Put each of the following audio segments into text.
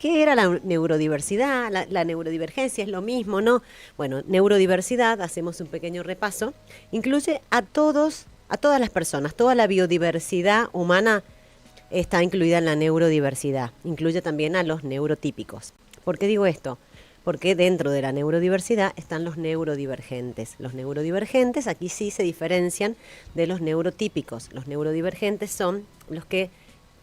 ¿Qué era la neurodiversidad? La neurodivergencia es lo mismo, ¿no? Bueno, neurodiversidad, hacemos un pequeño repaso, incluye a todos, a todas las personas, toda la biodiversidad humana está incluida en la neurodiversidad, incluye también a los neurotípicos. ¿Por qué digo esto? Porque dentro de la neurodiversidad están los neurodivergentes. Los neurodivergentes aquí sí se diferencian de los neurotípicos. Los neurodivergentes son los que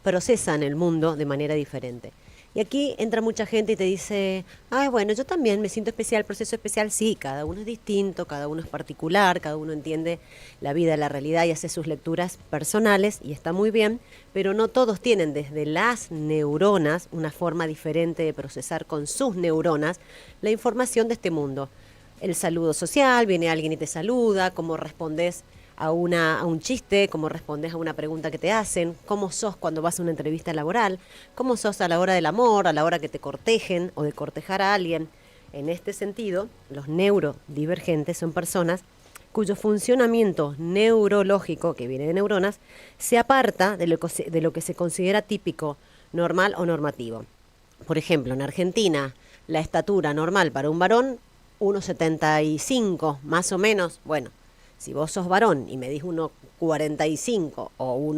procesan el mundo de manera diferente. Y aquí entra mucha gente y te dice, ay, bueno, yo también me siento especial, proceso especial. Sí, cada uno es distinto, cada uno es particular, cada uno entiende la vida, la realidad y hace sus lecturas personales y está muy bien, pero no todos tienen desde las neuronas una forma diferente de procesar con sus neuronas la información de este mundo. El saludo social, viene alguien y te saluda, cómo respondes a un chiste, cómo respondes a una pregunta que te hacen, cómo sos cuando vas a una entrevista laboral, cómo sos a la hora del amor, a la hora que te cortejen o de cortejar a alguien. En este sentido, los neurodivergentes son personas cuyo funcionamiento neurológico, que viene de neuronas, se aparta de lo que se considera típico, normal o normativo. Por ejemplo, en Argentina, la estatura normal para un varón, 1,75 más o menos. Bueno, si vos sos varón y medís 1,45 o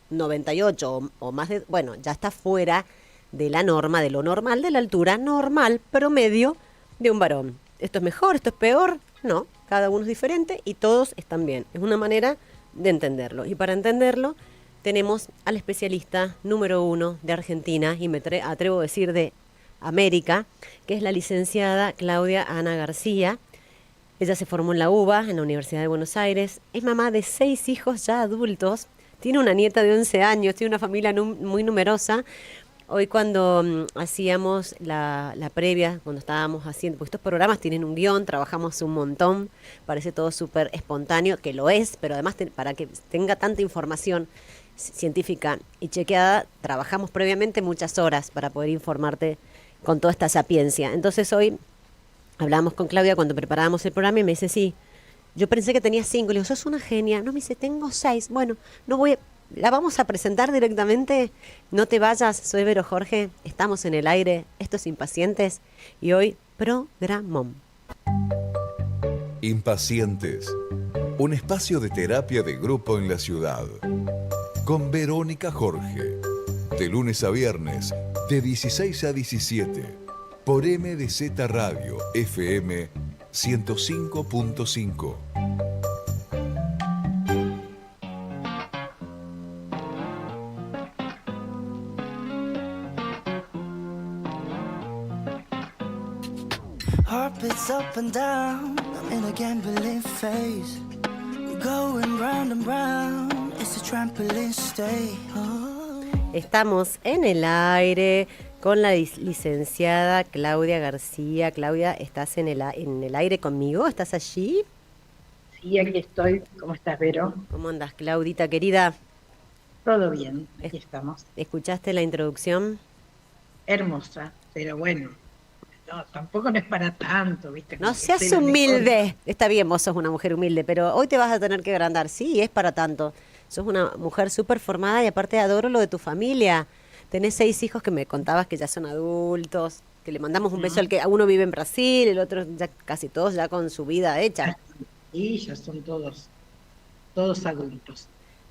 1,98 o más de, bueno, ya está fuera de la norma, de lo normal, de la altura normal promedio de un varón. ¿Esto es mejor? ¿Esto es peor? No, cada uno es diferente y todos están bien. Es una manera de entenderlo. Y para entenderlo tenemos al especialista número 1 de Argentina y me atrevo a decir de América, que es la licenciada Claudia Ana García. Ella se formó en la UBA, en la Universidad de Buenos Aires. Es mamá de 6 hijos ya adultos. Tiene una nieta de 11 años, tiene una familia muy numerosa. Hoy cuando hacíamos la previa, cuando estábamos haciendo, porque estos programas tienen un guión, trabajamos un montón, parece todo súper espontáneo, que lo es, pero además para que tenga tanta información científica y chequeada, trabajamos previamente muchas horas para poder informarte con toda esta sapiencia. Entonces hoy hablábamos con Claudia cuando preparábamos el programa y me dice, sí, yo pensé que tenía 5. Le digo, sos una genia. No, me dice, tengo 6. Bueno, no voy, la vamos a presentar directamente. No te vayas, soy Vero Jorge. Estamos en el aire, estos Impacientes. Y hoy, programón. Impacientes. Un espacio de terapia de grupo en la ciudad. Con Verónica Jorge. De lunes a viernes, de 16 a 17. Por MDZ Radio FM 105.5. Heartbeats up and down, I'm in a gambling phase. Going round and round, it's a trampoline stay. Oh. Estamos en el aire con la licenciada Claudia García. Claudia, ¿estás en el aire conmigo? ¿Estás allí? Sí, aquí estoy. ¿Cómo estás, Vero? ¿Cómo andas, Claudita querida? Todo bien, aquí estamos. ¿Escuchaste la introducción? Hermosa, pero bueno, no, tampoco no es para tanto, ¿viste? No Como que seas soy la mejor. humilde. Está bien, vos sos una mujer humilde, pero hoy te vas a tener que agrandar. Sí, es para tanto. Sos una mujer súper formada y aparte adoro lo de tu familia. Tenés 6 hijos que me contabas que ya son adultos, que le mandamos un beso al que uno vive en Brasil, el otro ya casi todos ya con su vida hecha. Y ya son todos adultos.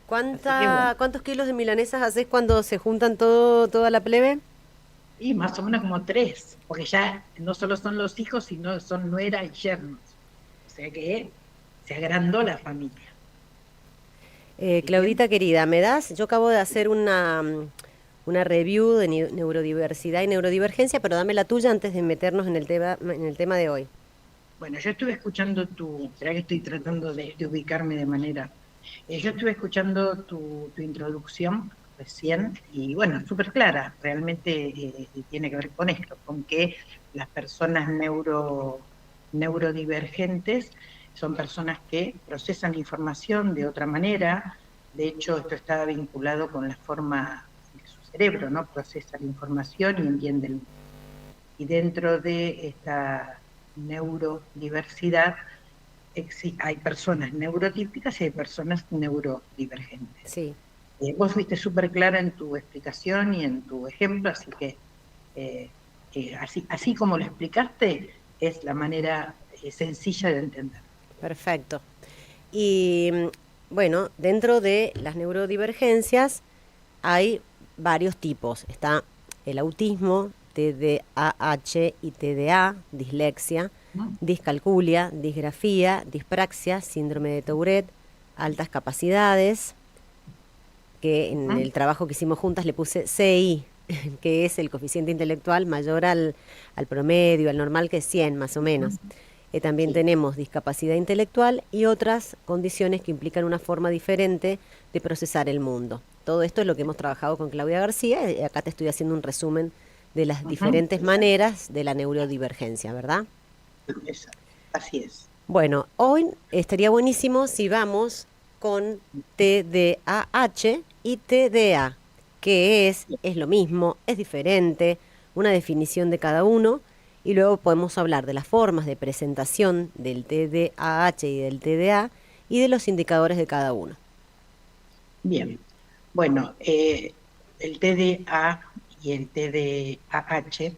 Así que ¿Cuántos kilos de milanesas haces cuando se juntan toda la plebe? y más o menos como 3, porque ya no solo son los hijos, sino son nuera y yernos. O sea que se agrandó la familia. Claudita querida, ¿me das? Yo acabo de hacer una review de neurodiversidad y neurodivergencia, pero dame la tuya antes de meternos en el tema de hoy. Bueno, yo estuve escuchando será que estoy tratando de ubicarme de manera. Yo estuve escuchando tu introducción recién y bueno, súper clara, realmente tiene que ver con esto, con que las personas neurodivergentes son personas que procesan la información de otra manera. De hecho, esto está vinculado con la forma que su cerebro, ¿no?, procesa la información y entiende el mundo. Y dentro de esta neurodiversidad hay personas neurotípicas y hay personas neurodivergentes. Sí. Vos fuiste súper clara en tu explicación y en tu ejemplo, así que así como lo explicaste, es la manera sencilla de entender. Perfecto. Y bueno, dentro de las neurodivergencias hay varios tipos. Está el autismo, TDAH y TDA, dislexia, ¿No? discalculia, disgrafía, dispraxia, síndrome de Tourette, altas capacidades, que en ¿Mm? el trabajo que hicimos juntas le puse CI, que es el coeficiente intelectual mayor al promedio, al normal, que es 100 más o menos. También Sí. tenemos discapacidad intelectual y otras condiciones que implican una forma diferente de procesar el mundo. Todo esto es lo que hemos trabajado con Claudia García. Acá te estoy haciendo un resumen de las Ujú. diferentes maneras de la neurodivergencia, ¿verdad? Exacto. Así es. Bueno, hoy estaría buenísimo si vamos con TDAH y TDA, que es lo mismo, es diferente, una definición de cada uno, y luego podemos hablar de las formas de presentación del TDAH y del TDA y de los indicadores de cada uno. Bien. Bueno, el TDA y el TDAH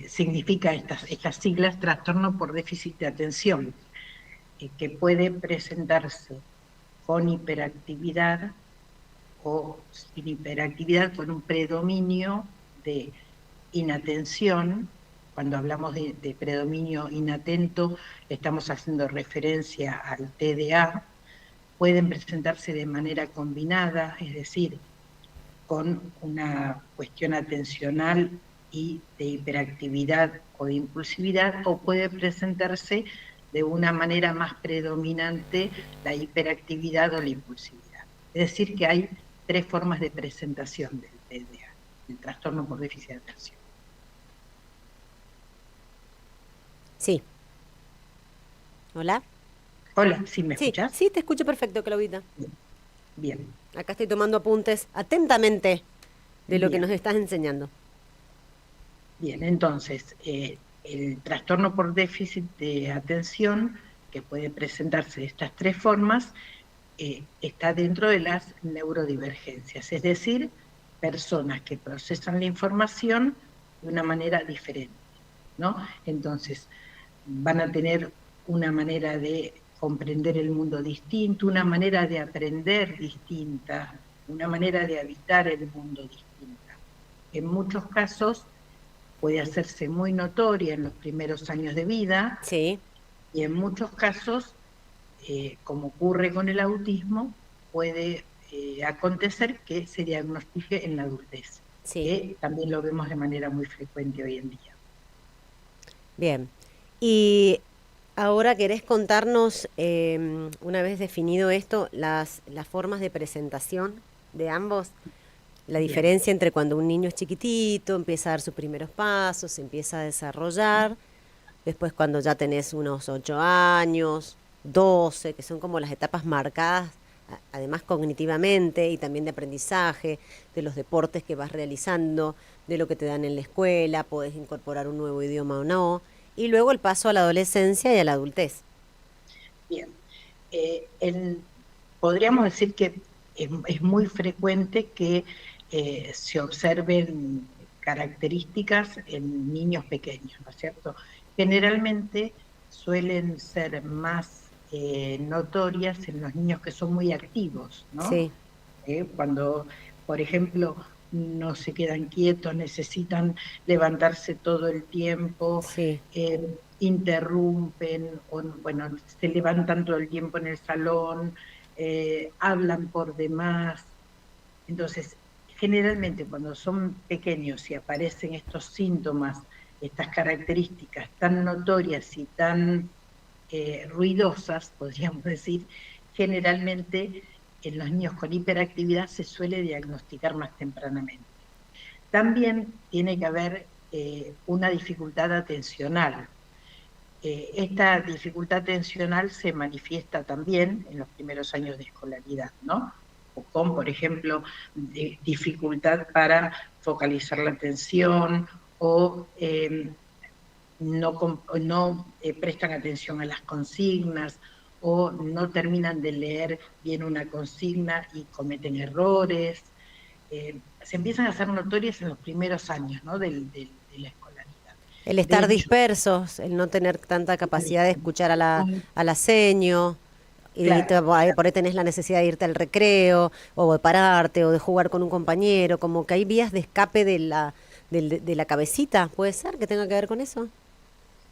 significa estas siglas, trastorno por déficit de atención, que puede presentarse con hiperactividad o sin hiperactividad, con un predominio de inatención. Cuando hablamos de predominio inatento, estamos haciendo referencia al TDA. Pueden presentarse de manera combinada, es decir, con una cuestión atencional y de hiperactividad o de impulsividad, o puede presentarse de una manera más predominante la hiperactividad o la impulsividad. Es decir, que hay tres formas de presentación del TDA, el trastorno por déficit de atención. Sí. ¿Hola? Hola, ¿sí me Sí, escuchás? sí, te escucho perfecto, Claudita. Bien, Acá estoy tomando apuntes atentamente de lo que nos bien, estás enseñando. bien. Entonces, el trastorno por déficit de atención, que puede presentarse de estas tres formas, está dentro de las neurodivergencias, es decir, personas que procesan la información de una manera diferente, ¿no? Entonces, van a tener una manera de comprender el mundo distinto, una manera de aprender distinta, una manera de habitar el mundo distinta. En muchos casos puede hacerse muy notoria en los primeros años de vida Sí, y en muchos casos, como ocurre con el autismo, puede acontecer que se diagnostique en la adultez, sí. que también lo vemos de manera muy frecuente hoy en día. Bien. Y ahora querés contarnos, una vez definido esto, las formas de presentación de ambos, la Bien, diferencia entre cuando un niño es chiquitito, empieza a dar sus primeros pasos, se empieza a desarrollar, después cuando ya tenés unos 8 años, 12, que son como las etapas marcadas, además cognitivamente y también de aprendizaje, de los deportes que vas realizando, de lo que te dan en la escuela, podés incorporar un nuevo idioma o no, y luego el paso a la adolescencia y a la adultez. bien. Podríamos decir que es muy frecuente que se observen características en niños pequeños, ¿no es cierto? Generalmente suelen ser más notorias en los niños que son muy activos, ¿no? Sí, Cuando, por ejemplo, no se quedan quietos, necesitan levantarse todo el tiempo, sí, interrumpen, o, bueno, se levantan todo el tiempo en el salón, hablan por demás. Entonces, generalmente cuando son pequeños y aparecen estos síntomas, estas características tan notorias y tan ruidosas, podríamos decir, generalmente en los niños con hiperactividad se suele diagnosticar más tempranamente. También tiene que haber una dificultad atencional. Esta dificultad atencional se manifiesta también en los primeros años de escolaridad, ¿no? O con, por ejemplo, dificultad para focalizar la atención o no prestan atención a las consignas o no terminan de leer bien una consigna y cometen errores. se empiezan a hacer notorias en los primeros años, ¿no? de la escolaridad. El De estar hecho, dispersos, el no tener tanta capacidad de escuchar a la seño, y de irte, claro, por ahí tenés la necesidad de irte al recreo, o de pararte, o de jugar con un compañero, como que hay vías de escape de la cabecita, ¿puede ser que tenga que ver con eso?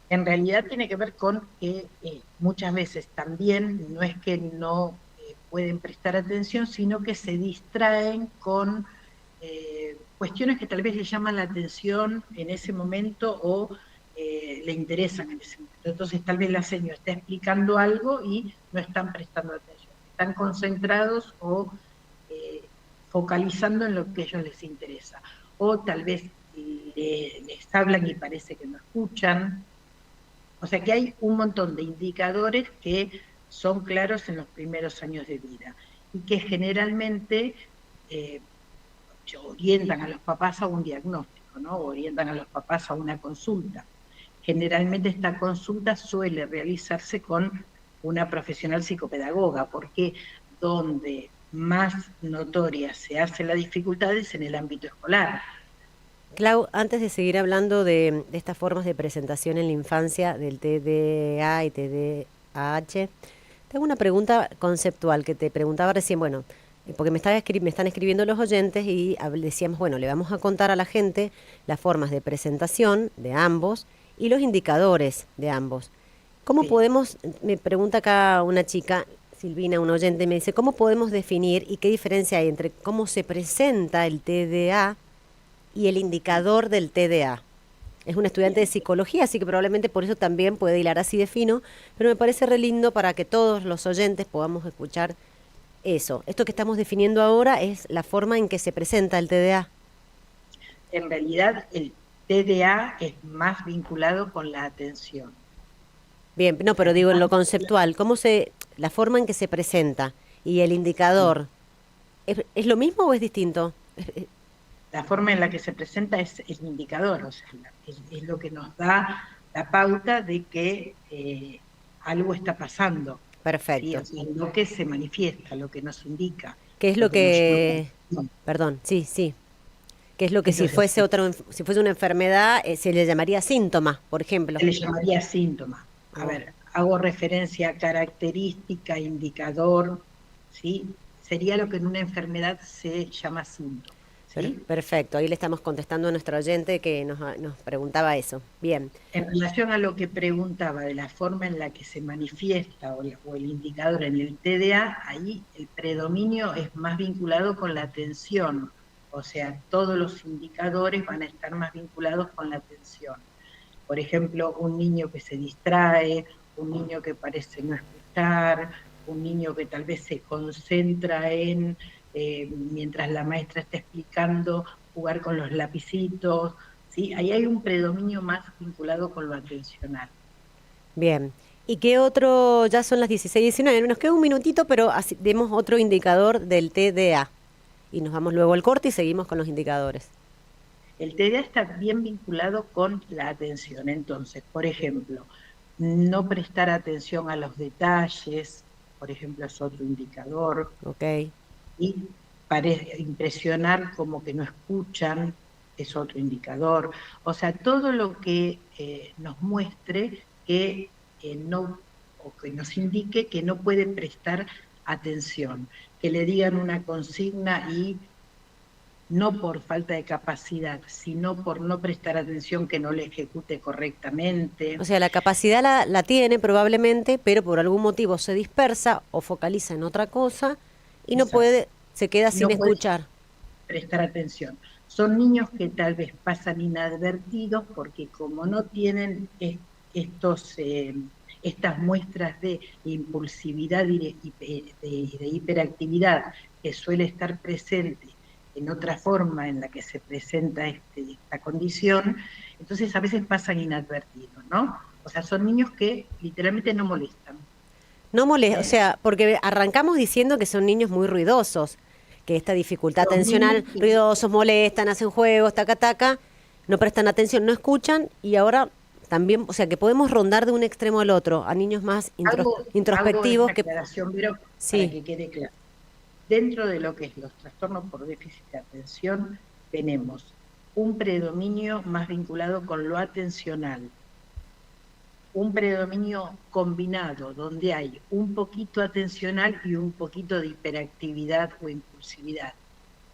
en realidad tiene que ver con que muchas veces también no es que no pueden prestar atención, sino que se distraen con cuestiones que tal vez le llaman la atención en ese momento o le interesan en ese momento. Entonces tal vez la señora está explicando algo y no están prestando atención, están concentrados o focalizando en lo que a ellos les interesa. O tal vez les hablan y parece que no escuchan. O sea que hay un montón de indicadores que son claros en los primeros años de vida y que generalmente orientan a los papás a un diagnóstico, ¿no? Orientan a los papás a una consulta. Generalmente esta consulta suele realizarse con una profesional psicopedagoga, porque donde más notoria se hace la dificultad es en el ámbito escolar. Clau, antes de seguir hablando de estas formas de presentación en la infancia del TDA y TDAH, tengo una pregunta conceptual que te preguntaba recién, bueno, porque me están escribiendo los oyentes y decíamos, bueno, le vamos a contar a la gente las formas de presentación de ambos y los indicadores de ambos. ¿Cómo Sí. podemos, me pregunta acá una chica, Silvina, un oyente, me dice, ¿cómo podemos definir y qué diferencia hay entre cómo se presenta el TDA y el indicador del TDA? Es una estudiante de psicología, así que probablemente por eso también puede hilar así de fino, pero me parece re lindo para que todos los oyentes podamos escuchar eso. Esto que estamos definiendo ahora es la forma en que se presenta el TDA. En realidad el TDA es más vinculado con la atención. Bien, no, pero digo en lo conceptual, la forma en que se presenta y el indicador, ¿es lo mismo o es distinto? La forma en la que se presenta es el indicador, o sea, es lo que nos da la pauta de que algo está pasando, ¿sí? Perfecto. O sea, lo que se manifiesta, lo que nos indica, ¿Qué es lo lo que nos llama la que, atención. perdón, sí, sí, qué es lo que si Entonces, fuese si fuese una enfermedad, se le llamaría síntoma, por ejemplo? se le llamaría síntoma. A Oh, ver, hago referencia a característica, indicador, ¿sí? Sería lo que en una enfermedad se llama síntoma, ¿sí? perfecto, ahí le estamos contestando a nuestro oyente que nos preguntaba eso. Bien, En relación a lo que preguntaba de la forma en la que se manifiesta o el indicador en el TDA, ahí el predominio es más vinculado con la atención, o sea, todos los indicadores van a estar más vinculados con la atención. Por ejemplo, un niño que se distrae, un niño que parece no escuchar, un niño que tal vez se concentra en, mientras la maestra está explicando, jugar con los lapicitos, ¿sí? Ahí hay un predominio más vinculado con lo atencional. bien. ¿Y qué otro? Ya son las 16:19, nos queda un minutito, pero demos otro indicador del TDA. Y nos vamos luego al corte y seguimos con los indicadores. El TDA está bien vinculado con la atención. Entonces, por ejemplo, no prestar atención a los detalles, por ejemplo, es otro indicador, Ok. y impresionar como que no escuchan es otro indicador. O sea, todo lo que nos muestre que no, o que nos indique que no puede prestar atención, que le digan una consigna y no por falta de capacidad, sino por no prestar atención, que no le ejecute correctamente. O sea, la capacidad la tiene probablemente, pero por algún motivo se dispersa o focaliza en otra cosa y no Exacto. puede, se queda sin No puede escuchar. prestar atención. Son niños que tal vez pasan inadvertidos porque como no tienen estas muestras de impulsividad y de hiperactividad que suele estar presente en otra forma en la que se presenta esta condición, entonces a veces pasan inadvertidos, ¿no? O sea, son niños que literalmente no molestan. No molesta, o sea, porque arrancamos diciendo que son niños muy ruidosos, que esta dificultad Los atencional, niños que- ruidosos, molestan, hacen juegos, taca, taca, no prestan atención, no escuchan y ahora también, o sea, que podemos rondar de un extremo al otro, a niños más Hago introspectivos esta que... aclaración, pero Sí. para que quede claro. Dentro de lo que es los trastornos por déficit de atención, tenemos un predominio más vinculado con lo atencional, un predominio combinado, donde hay un poquito atencional y un poquito de hiperactividad o impulsividad,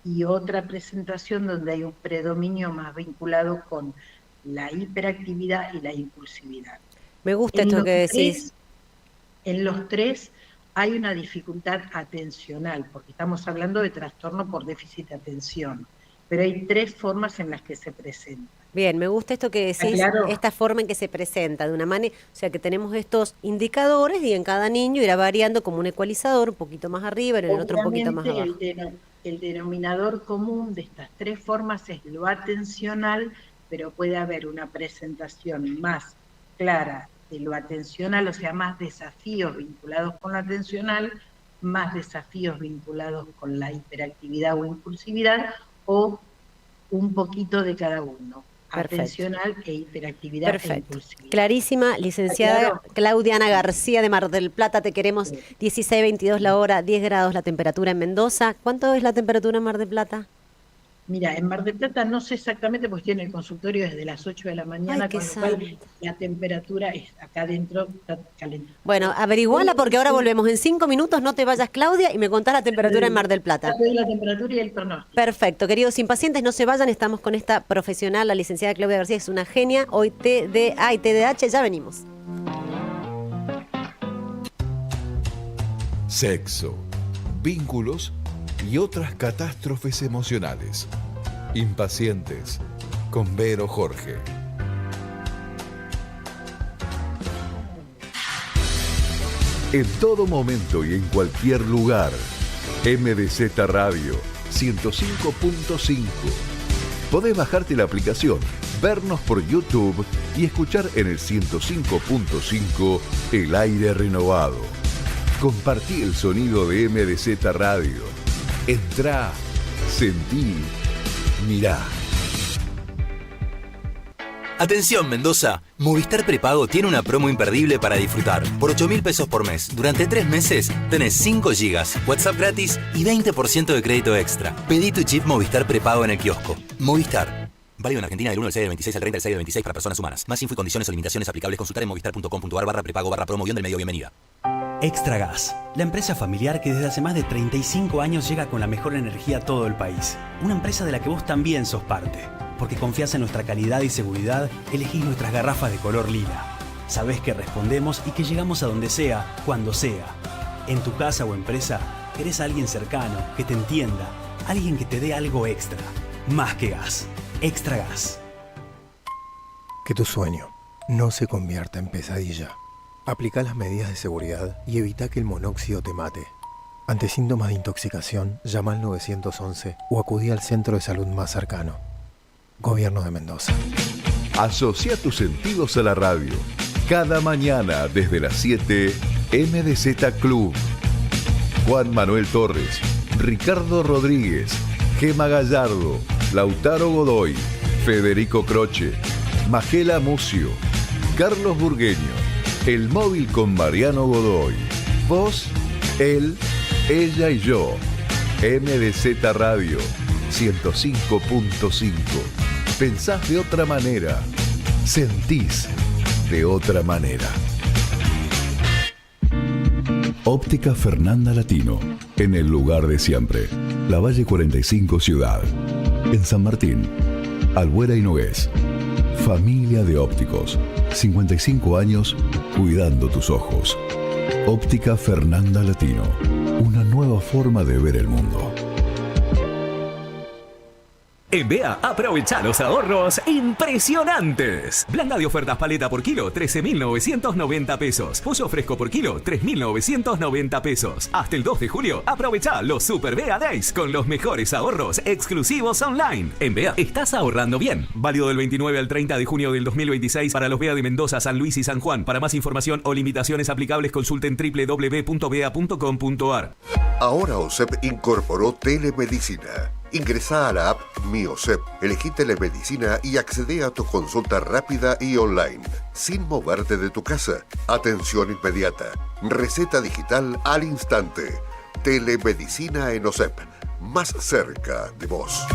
y otra presentación donde hay un predominio más vinculado con la hiperactividad y la impulsividad. Me gusta esto que decís. En los tres hay una dificultad atencional, porque estamos hablando de trastorno por déficit de atención, pero hay 3 formas en las que se presenta. Bien, me gusta esto que decís, claro, esta forma en que se presenta, de una manera, o sea que tenemos estos indicadores y en cada niño irá variando como un ecualizador, un poquito más arriba, en el otro un poquito más abajo. El denominador común de estas 3 formas es lo atencional, pero puede haber una presentación más clara de lo atencional, o sea, más desafíos vinculados con lo atencional, más desafíos vinculados con la hiperactividad o impulsividad, o un poquito de cada uno. Perfecto. Atencional e hiperactividad. Perfecto. E impulsividad. Clarísima, licenciada claro. Claudia Ana García de Mar del Plata, te queremos. 16:22 la hora, 10 grados la temperatura en Mendoza. ¿Cuánto es la temperatura en Mar del Plata? Mira, en Mar del Plata no sé exactamente, porque estoy en el consultorio desde las 8 de la mañana, ay, con lo cual la temperatura es acá adentro está caliente. Bueno, averiguala porque ahora volvemos en 5 minutos, no te vayas, Claudia, y me contás la temperatura en Mar del Plata. La temperatura y el pronóstico. Perfecto, queridos impacientes, no se vayan, estamos con esta profesional, la licenciada Claudia García, es una genia, hoy TDA y TDAH, ya venimos. Sexo, vínculos y otras catástrofes emocionales. Impacientes, con Vero Jorge. En todo momento y en cualquier lugar. MDZ Radio 105.5. Podés bajarte la aplicación, vernos por YouTube y escuchar en el 105.5 El Aire Renovado. Compartí el sonido de MDZ Radio. Entrá, sentí, mirá. Atención Mendoza, Movistar Prepago tiene una promo imperdible para disfrutar. Por 8.000 pesos por mes, durante 3 meses, tenés 5 gigas, WhatsApp gratis y 20% de crédito extra. Pedí tu chip Movistar Prepago en el kiosco. Movistar. Válido en Argentina del 1 del 6 del 26 al 30 del 6 del 26 para personas humanas. Más info y condiciones o limitaciones aplicables consultar en movistar.com.ar/prepago/promo del medio bienvenida. Extra Gas, la empresa familiar que desde hace más de 35 años llega con la mejor energía a todo el país. Una empresa de la que vos también sos parte. Porque confías en nuestra calidad y seguridad, elegís nuestras garrafas de color lila. Sabés que respondemos y que llegamos a donde sea, cuando sea. En tu casa o empresa, querés a alguien cercano, que te entienda, alguien que te dé algo extra. Más que gas. Extra Gas. Que tu sueño no se convierta en pesadilla. Aplica las medidas de seguridad y evita que el monóxido te mate. Ante síntomas de intoxicación, llama al 911 o acudí al centro de salud más cercano. Gobierno de Mendoza. Asocia tus sentidos a la radio. Cada mañana desde las 7, MDZ Club. Juan Manuel Torres, Ricardo Rodríguez, Gema Gallardo, Lautaro Godoy, Federico Croce, Magela Mucio, Carlos Burgueño. El móvil con Mariano Godoy. Vos, él, ella y yo. MDZ Radio 105.5. Pensás de otra manera. Sentís de otra manera. Óptica Fernanda Latino. En el lugar de siempre. La Valle 45 Ciudad. En San Martín. Albuera y Nogués. Familia de ópticos. 55 años cuidando tus ojos. Óptica Fernanda Latino. Una nueva forma de ver el mundo. En BEA, aprovecha los ahorros impresionantes. Blanda de ofertas paleta por kilo, 13.990 pesos. Pollo fresco por kilo, 3.990 pesos. Hasta el 2 de julio, aprovecha los Super BEA Days con los mejores ahorros exclusivos online. En BEA, estás ahorrando bien. Válido del 29 al 30 de junio del 2026 para los BEA de Mendoza, San Luis y San Juan. Para más información o limitaciones aplicables, consulten www.bea.com.ar. Ahora OSEP incorporó telemedicina. Ingresá a la app Mi OSEP, elegí telemedicina y accede a tu consulta rápida y online, sin moverte de tu casa. Atención inmediata, receta digital al instante. Telemedicina en OSEP, más cerca de vos.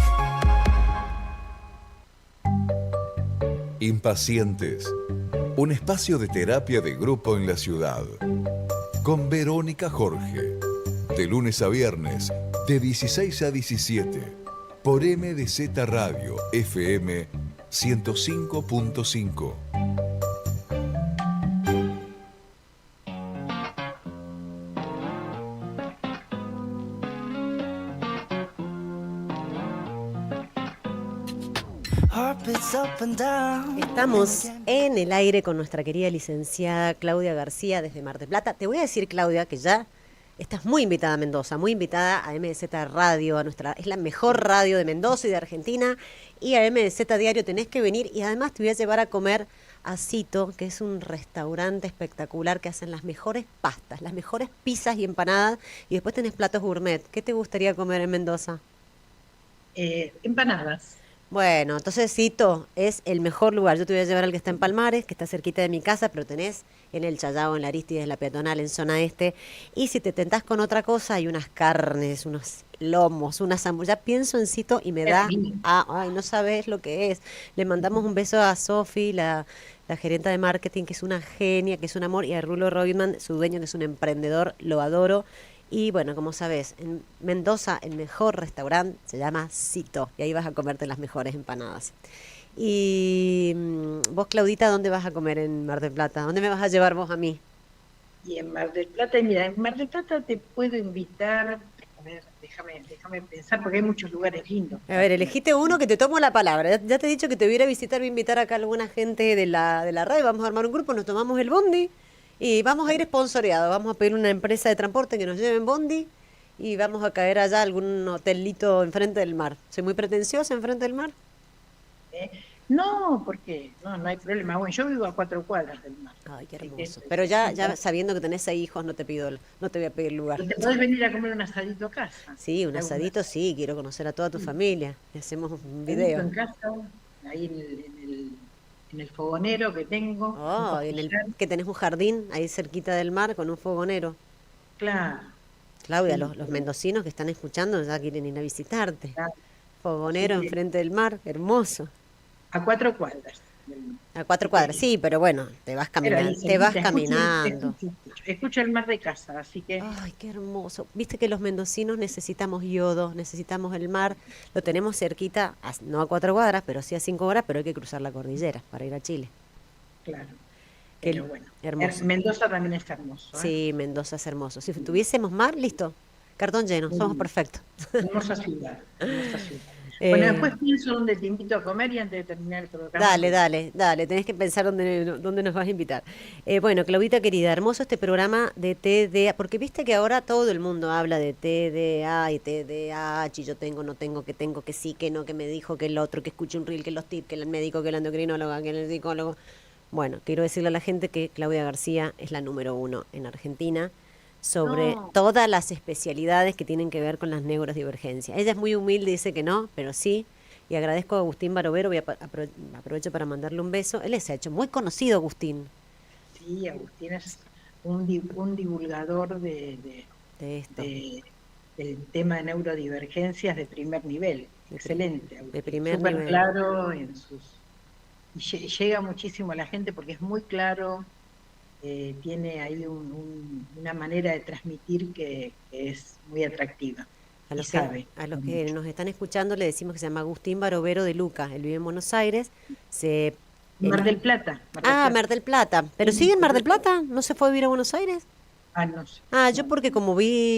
Impacientes, un espacio de terapia de grupo en la ciudad. Con Verónica Jorge, de lunes a viernes, de 16 a 17, por MDZ Radio FM 105.5. Estamos en el aire con nuestra querida licenciada Claudia García desde Mar del Plata. Te voy a decir, Claudia, que ya estás muy invitada a Mendoza, muy invitada a MDZ Radio, es la mejor radio de Mendoza y de Argentina, y a MDZ Diario tenés que venir, y además te voy a llevar a comer a Cito, que es un restaurante espectacular que hacen las mejores pastas, las mejores pizzas y empanadas, y después tenés platos gourmet. ¿Qué te gustaría comer en Mendoza? Empanadas. Bueno, entonces Cito es el mejor lugar. Yo te voy a llevar al que está en Palmares, que está cerquita de mi casa, pero tenés en el Chayao, en la Arístides, en la Peatonal, en zona este. Y si te tentás con otra cosa, hay unas carnes, unos lomos, unas hamburguesas. Ya pienso en Cito y me da... ay, no sabes lo que es. Le mandamos un beso a Sofi, la gerenta de marketing, que es una genia, que es un amor, y a Rulo Robinman, su dueño, que es un emprendedor, lo adoro. Y bueno, como sabes, en Mendoza el mejor restaurante se llama Cito, y ahí vas a comerte las mejores empanadas. Y vos, Claudita, ¿dónde vas a comer en Mar del Plata? ¿Dónde me vas a llevar vos a mí? Y en Mar del Plata, mira, en Mar del Plata te puedo invitar, a ver, déjame pensar, porque hay muchos lugares lindos. A ver, elegiste uno que te tomo la palabra. Ya te he dicho que te voy a ir a visitar, voy a invitar acá a alguna gente de la radio, vamos a armar un grupo, nos tomamos el bondi. Y vamos a ir sponsoreados, vamos a pedir una empresa de transporte que nos lleve en bondi y vamos a caer allá a algún hotelito enfrente del mar. ¿Soy muy pretenciosa enfrente del mar? No, porque no hay problema. Bueno, yo vivo a 4 cuadras del mar. Ay, qué hermoso. Pero ya sabiendo que tenés 6 hijos, no te voy a pedir lugar. ¿Te podés venir a comer un asadito a casa? Sí, un asadito sí, quiero conocer a toda tu familia. Y hacemos un video. En casa, ahí en el fogonero que tengo. Oh, que tenés un jardín ahí cerquita del mar con un fogonero. Claro. Claudia, Sí, los mendocinos que están escuchando ya quieren ir a visitarte. Claro. Fogonero Sí. enfrente del mar, hermoso. A 4 cuadras. A 4 cuadras, sí, pero bueno, te vas caminando. Escucho el mar de casa, así que... Ay, qué hermoso. Viste que los mendocinos necesitamos yodo, necesitamos el mar. Lo tenemos cerquita, no a 4 cuadras, pero sí a 5 horas, pero hay que cruzar la cordillera para ir a Chile. Claro. Pero bueno, hermoso. Mendoza también está hermoso. Sí, Mendoza es hermoso. Si tuviésemos mar, listo. Cartón lleno, somos perfectos. Hermosa ciudad, hermosa ciudad. Bueno, después pienso dónde te invito a comer y antes de terminar el programa. Dale, tenés que pensar dónde nos vas a invitar. Bueno, Claudita querida, hermoso este programa de TDA, porque viste que ahora todo el mundo habla de TDA y TDAH, y yo tengo, no tengo, que sí, que no, que me dijo, que el otro, que escuché un reel, que los tips, que el médico, que el endocrinólogo, que el psicólogo. Bueno, quiero decirle a la gente que Claudia García es la número 1 en Argentina sobre todas las especialidades que tienen que ver con las neurodivergencias. Ella es muy humilde, dice que no, pero sí, y agradezco a Agustín Barovero, aprovecho para mandarle un beso. Él se ha hecho muy conocido, Agustín. Sí, Agustín es un divulgador del tema de neurodivergencias de primer nivel, excelente. De primer Súper nivel. claro en y llega muchísimo a la gente porque es muy claro. Tiene ahí una manera de transmitir que es muy atractiva. A los que nos están escuchando le decimos que se llama Agustín Barovero de Luca. Él vive en Buenos Aires. Mar del Plata. Mar del Plata. ¿Pero sigue en Mar del Plata? ¿No se fue a vivir a Buenos Aires? No sé. Yo porque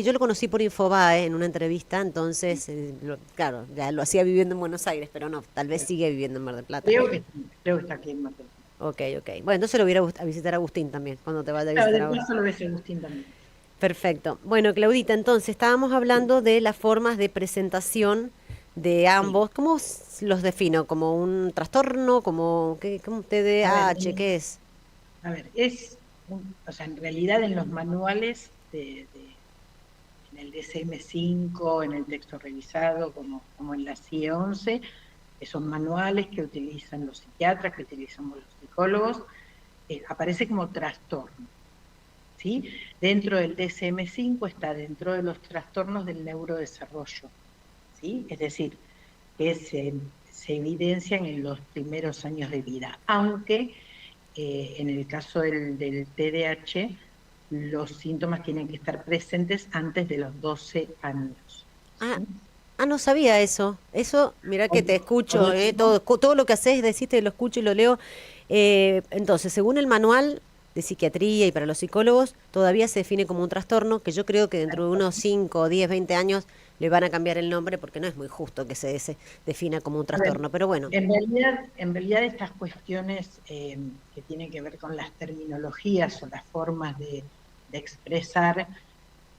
yo lo conocí por Infobae en una entrevista, entonces, claro, ya lo hacía viviendo en Buenos Aires, pero no, tal vez sigue viviendo en Mar del Plata. Creo que está aquí en Mar del Plata. Ok. Bueno, entonces lo voy a visitar a Agustín también, cuando te vaya a visitar. Claro, después lo ves a Agustín también. Perfecto. Bueno, Claudita, entonces estábamos hablando de las formas de presentación de ambos. Sí. ¿Cómo los defino? ¿Como un trastorno? ¿Como TDAH? ¿Qué es? A ver, en realidad en los manuales, en el DSM-5, en el texto revisado, como en la CIE-11, son manuales que utilizan los psiquiatras, que utilizamos los psicólogos, aparece como trastorno. ¿sí? Dentro del DSM-5 está dentro de los trastornos del neurodesarrollo, ¿sí? Es decir, que se evidencian en los primeros años de vida, aunque en el caso del TDAH, los síntomas tienen que estar presentes antes de los 12 años. Ah, ¿sí? no sabía eso. Eso, mira que te escucho, Como todo lo que haces, deciste, lo escucho y lo leo. Entonces, según el manual de psiquiatría y para los psicólogos, todavía se define como un trastorno, que yo creo que dentro de unos 5, 10, 20 años le van a cambiar el nombre porque no es muy justo que se defina como un A ver, trastorno, pero bueno. en realidad estas cuestiones que tienen que ver con las terminologías o las formas de expresar,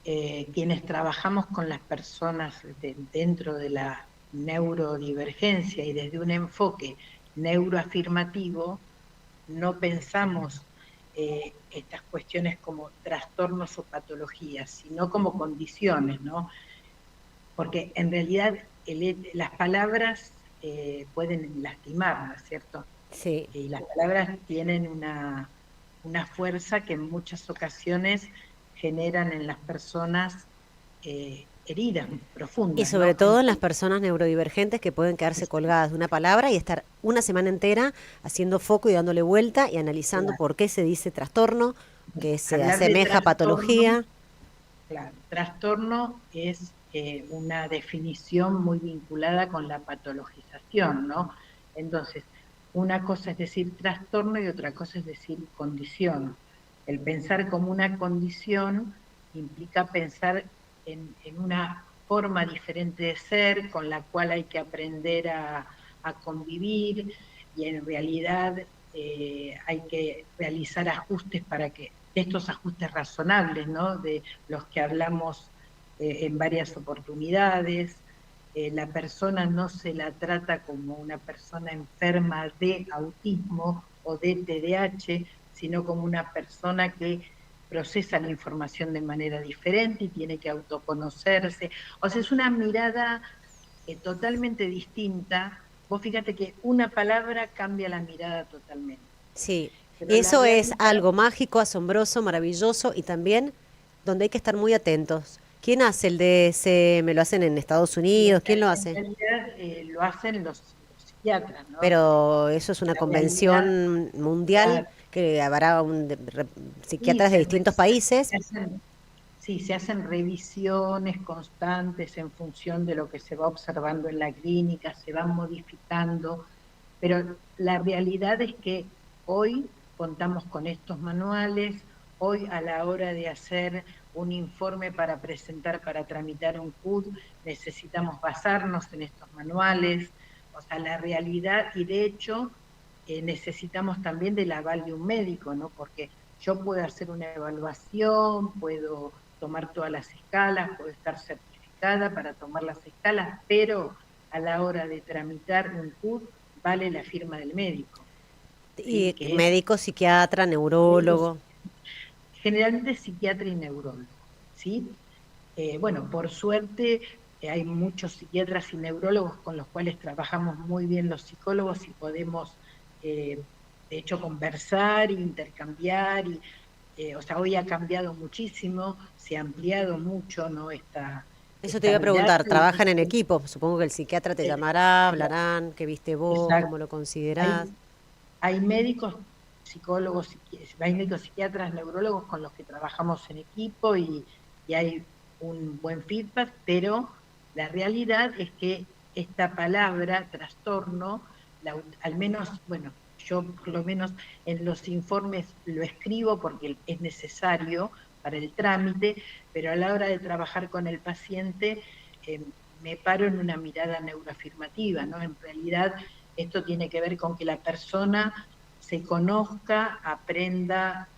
quienes trabajamos con las personas dentro de la neurodivergencia y desde un enfoque neuroafirmativo, no pensamos estas cuestiones como trastornos o patologías, sino como condiciones, ¿no? Porque en realidad las palabras pueden lastimar, ¿no es cierto? Sí. Y las palabras tienen una fuerza que en muchas ocasiones generan en las personas heridas profundas. Y sobre ¿no? todo en las personas neurodivergentes que pueden quedarse colgadas de una palabra y estar una semana entera haciendo foco y dándole vuelta y analizando Claro. por qué se dice trastorno, que se Hablar de asemeja a patología. Claro, trastorno es una definición muy vinculada con la patologización, ¿no? Entonces, una cosa es decir trastorno y otra cosa es decir condición. El pensar como una condición implica pensar en una forma diferente de ser con la cual hay que aprender a convivir, y en realidad hay que realizar ajustes para que estos ajustes razonables, ¿no? De los que hablamos en varias oportunidades. La persona no se la trata como una persona enferma de autismo o de TDAH, sino como una persona que procesa la información de manera diferente y tiene que autoconocerse. O sea, es una mirada totalmente distinta. Vos fíjate que una palabra cambia la mirada totalmente. Sí, Pero la eso es realidad, algo mágico, asombroso, maravilloso y también donde hay que estar muy atentos. ¿Quién hace el DSM? ¿Lo hacen en Estados Unidos? ¿Quién lo en hace? realidad lo hacen los psiquiatras, ¿no? Pero eso es una La realidad, convención mundial que habrá sí, psiquiatras de distintos países. se hacen revisiones constantes en función de lo que se va observando en la clínica, se van modificando, pero la realidad es que hoy contamos con estos manuales, hoy a la hora de hacer un informe para presentar, para tramitar un CUD, necesitamos basarnos en estos manuales, o sea, la realidad, y de hecho necesitamos también del aval de un médico, ¿no? Porque yo puedo hacer una evaluación, puedo tomar todas las escalas, puedo estar certificada para tomar las escalas, pero a la hora de tramitar un CUD vale la firma del médico. Y ¿sí? médico, psiquiatra, neurólogo. Generalmente psiquiatra y neurólogo, ¿sí? Bueno, por suerte hay muchos psiquiatras y neurólogos con los cuales trabajamos muy bien los psicólogos y podemos, de hecho, conversar, intercambiar, o sea, hoy ha cambiado muchísimo, se ha ampliado mucho, ¿no? Eso te iba a preguntar, ¿trabajan en equipo? Supongo que el psiquiatra te llamará, hablarán, qué viste vos, Exacto. cómo lo considerás. Hay médicos, psicólogos, hay médicos, psiquiatras, neurólogos con los que trabajamos en equipo y hay un buen feedback, pero la realidad es que esta palabra, trastorno, al menos, bueno, yo por lo menos en los informes lo escribo porque es necesario para el trámite, pero a la hora de trabajar con el paciente me paro en una mirada neuroafirmativa, ¿no? En realidad esto tiene que ver con que la persona se conozca, aprenda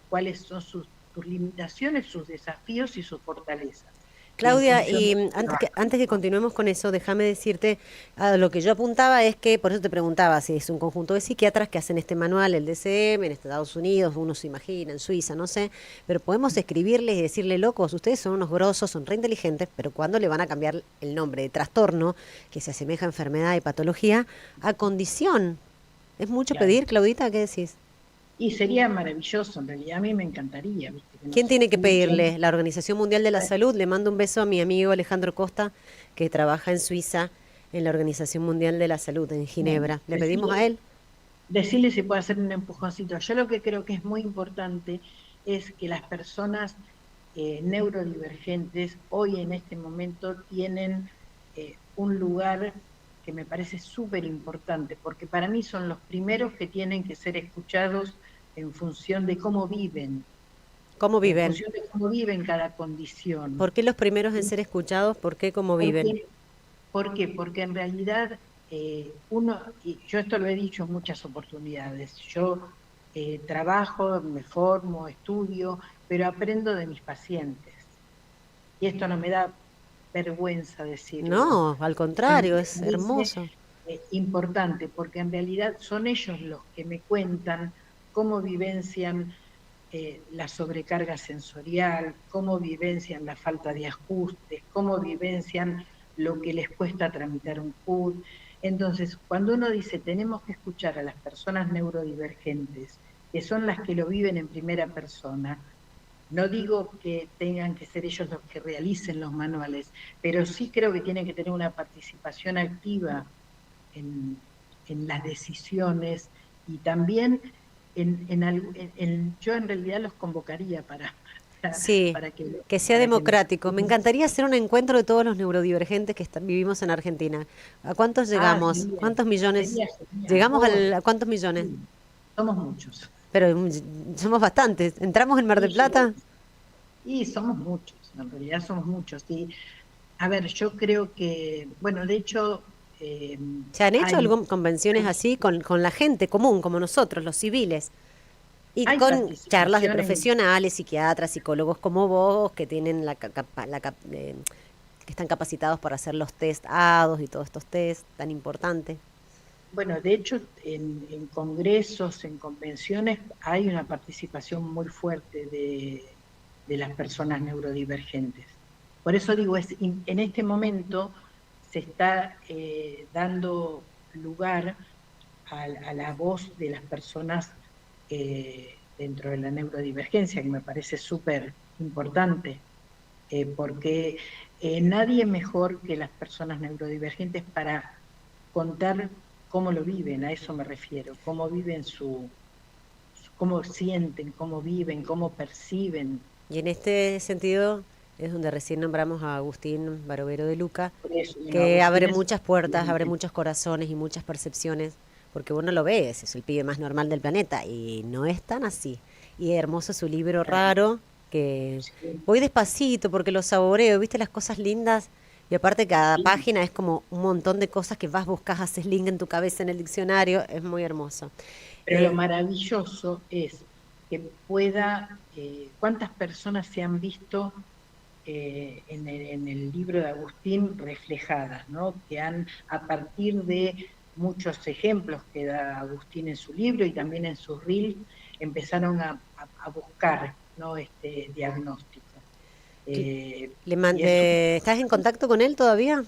cuáles son sus limitaciones, sus desafíos y sus fortalezas. Claudia, y antes que continuemos con eso, déjame decirte, lo que yo apuntaba es que, por eso te preguntaba si es un conjunto de psiquiatras que hacen este manual, el DSM, en Estados Unidos, uno se imagina, en Suiza, no sé, pero podemos escribirles y decirle, locos, ustedes son unos grosos, son re inteligentes, pero ¿cuándo le van a cambiar el nombre de trastorno, que se asemeja a enfermedad y patología, a condición? ¿Es mucho pedir, Claudita? ¿Qué decís? Y sería maravilloso, en realidad a mí me encantaría. ¿Viste? Que ¿Quién nos tiene que escuchen. pedirle? La Organización Mundial de la Salud. Le mando un beso a mi amigo Alejandro Costa, que trabaja en Suiza, en la Organización Mundial de la Salud, en Ginebra. ¿Le pedimos a él? Decirle si puede hacer un empujoncito. Yo lo que creo que es muy importante es que las personas neurodivergentes hoy en este momento tienen un lugar que me parece súper importante, porque para mí son los primeros que tienen que ser escuchados en función de cómo viven. ¿Cómo En viven? función de cómo viven cada condición. ¿Por qué los primeros en ser escuchados? ¿Por qué cómo viven? ¿Por qué? Porque en realidad uno, y yo esto lo he dicho en muchas oportunidades, yo trabajo, me formo, estudio, pero aprendo de mis pacientes. Y esto no me da vergüenza decirlo. No, al contrario, es Me parece, hermoso. Importante, porque en realidad son ellos los que me cuentan cómo vivencian la sobrecarga sensorial, cómo vivencian la falta de ajustes, cómo vivencian lo que les cuesta tramitar un CUD. Entonces, cuando uno dice tenemos que escuchar a las personas neurodivergentes, que son las que lo viven en primera persona, no digo que tengan que ser ellos los que realicen los manuales, pero sí creo que tienen que tener una participación activa en las decisiones y también yo en realidad los convocaría para Sí, que sea democrático. Me encantaría hacer un encuentro de todos los neurodivergentes que vivimos en Argentina. ¿A cuántos llegamos? ¿Cuántos millones? Sería genial. ¿Llegamos a cuántos millones? Sí, somos muchos. Pero somos bastantes. ¿Entramos en Mar del Plata? Y somos muchos, en realidad somos muchos. Y, a ver, yo creo que, bueno, de hecho... ¿Se han hecho algunas convenciones así con la gente común, como nosotros, los civiles? Y con charlas de profesionales, psiquiatras, psicólogos como vos, que tienen que están capacitados para hacer los test ADOS y todos estos test tan importantes. Bueno, de hecho, en congresos, en convenciones, hay una participación muy fuerte de las personas neurodivergentes. Por eso digo, en este momento se está dando lugar a la voz de las personas dentro de la neurodivergencia, que me parece súper importante, porque nadie mejor que las personas neurodivergentes para contar cómo lo viven, a eso me refiero, cómo viven cómo sienten, cómo viven, cómo perciben. Y en este sentido es donde recién nombramos a Agustín Barovero de Luca, que abre muchas puertas, abre muchos corazones y muchas percepciones, porque uno lo ve, es el pibe más normal del planeta, y no es tan así. Y es hermoso su libro raro, que voy despacito porque lo saboreo, viste las cosas lindas, y aparte cada página es como un montón de cosas que buscas, haces link en tu cabeza en el diccionario, es muy hermoso. Pero lo maravilloso es que cuántas personas se han visto en el libro de Agustín reflejadas, ¿no? Que a partir de muchos ejemplos que da Agustín en su libro y también en sus reels, empezaron a buscar, ¿no? Este diagnóstico. ¿Estás en contacto con él todavía?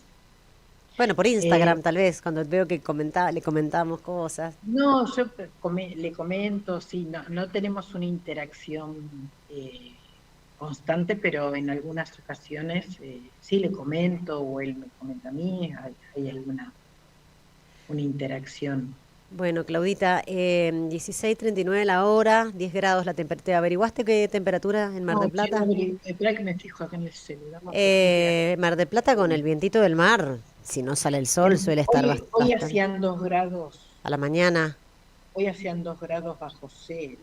Bueno, por Instagram tal vez, cuando veo que le comentamos cosas. No, yo le comento, sí, no tenemos una interacción constante, pero en algunas ocasiones sí le comento o él me comenta a mí, hay una interacción. Bueno, Claudita, 16:39 la hora, 10 grados la temperatura. ¿Averiguaste qué temperatura en Mar del Plata? Espera que me fijo acá en el celular. Mar del Plata con el vientito del mar, si no sale el sol, suele estar bastante. Hoy hacían 2 grados. A la mañana. Hoy hacían 2 grados bajo cero.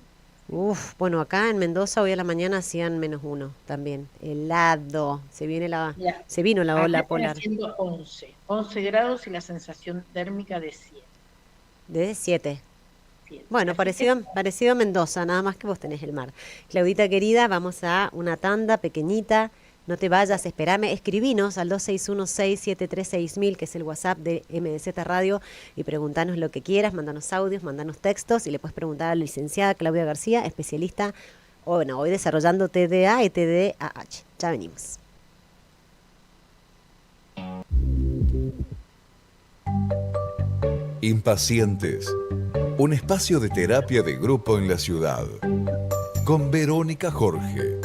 Bueno, acá en Mendoza hoy a la mañana hacían -1 también. Helado. Se vino la ola polar. Haciendo 11 grados y la sensación térmica de 7. De 7. Bueno, parecido a Mendoza, nada más que vos tenés el mar. Claudita querida, vamos a una tanda pequeñita. No te vayas, espérame, escribinos al 2616736000, que es el WhatsApp de MDZ Radio, y preguntanos lo que quieras, mandanos audios, mandanos textos, y le puedes preguntar a la licenciada Claudia García, especialista, hoy desarrollando TDA y TDAH. Ya venimos. Impacientes, Un espacio de terapia de grupo en la ciudad. Con Verónica Jorge.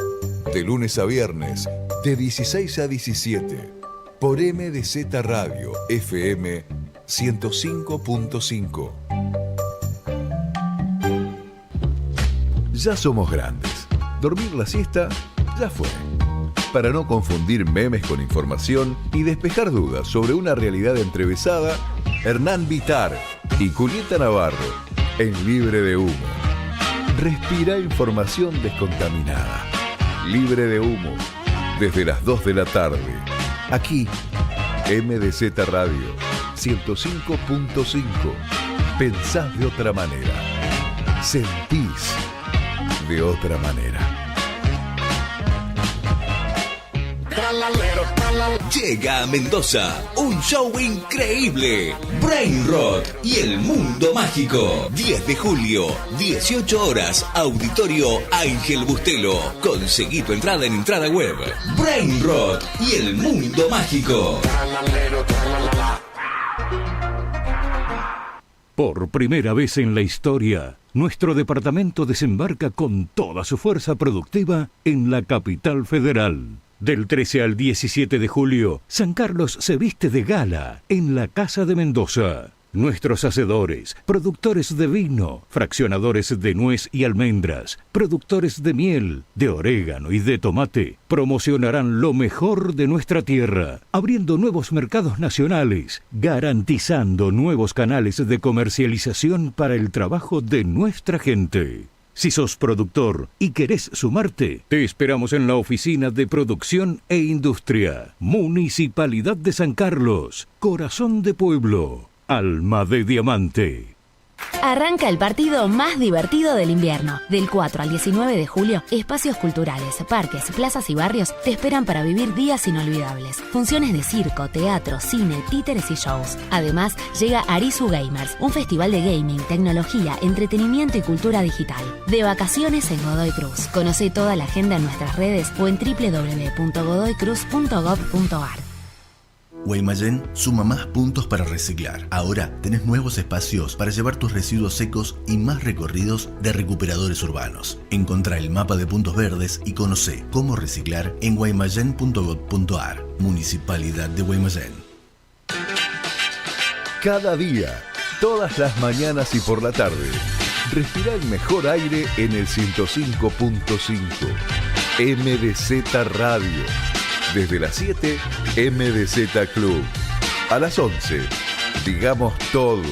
De lunes a viernes, de 16 a 17. Por MDZ Radio FM 105.5. Ya somos grandes. Dormir la siesta ya fue. Para no confundir memes con información y despejar dudas sobre una realidad entrevesada, Hernán Vitar y Julieta Navarro en Libre de Humo. Respira información descontaminada. Libre de Humo. Desde las 2 de la tarde. Aquí, MDZ Radio 105.5. Pensás de otra manera. Sentís de otra manera. Llega a Mendoza un show increíble. Brain Rot y el Mundo Mágico. 10 de julio, 18 horas, Auditorio Ángel Bustelo. Conseguí tu entrada en entrada web. Brain Rot y el Mundo Mágico. Por primera vez en la historia, nuestro departamento desembarca con toda su fuerza productiva en la capital federal. Del 13 al 17 de julio, San Carlos se viste de gala en la Casa de Mendoza. Nuestros hacedores, productores de vino, fraccionadores de nuez y almendras, productores de miel, de orégano y de tomate, promocionarán lo mejor de nuestra tierra, abriendo nuevos mercados nacionales, garantizando nuevos canales de comercialización para el trabajo de nuestra gente. Si sos productor y querés sumarte, te esperamos en la Oficina de Producción e Industria. Municipalidad de San Carlos, corazón de pueblo, alma de diamante. Arranca el partido más divertido del invierno. Del 4 al 19 de julio, espacios culturales, parques, plazas y barrios te esperan para vivir días inolvidables. Funciones de circo, teatro, cine, títeres y shows. Además, llega Arizu Gamers, un festival de gaming, tecnología, entretenimiento y cultura digital. De vacaciones en Godoy Cruz. Conoce toda la agenda en nuestras redes o en www.godoycruz.gov.ar. Guaymallén suma más puntos para reciclar. Ahora tenés nuevos espacios para llevar tus residuos secos y más recorridos de recuperadores urbanos. Encontrá el mapa de puntos verdes y conocé cómo reciclar en guaymallén.gov.ar. Municipalidad de Guaymallén. Cada día, todas las mañanas y por la tarde, respira el mejor aire en el 105.5. MDZ Radio. Desde las 7, MDZ Club. A las 11, digamos todo.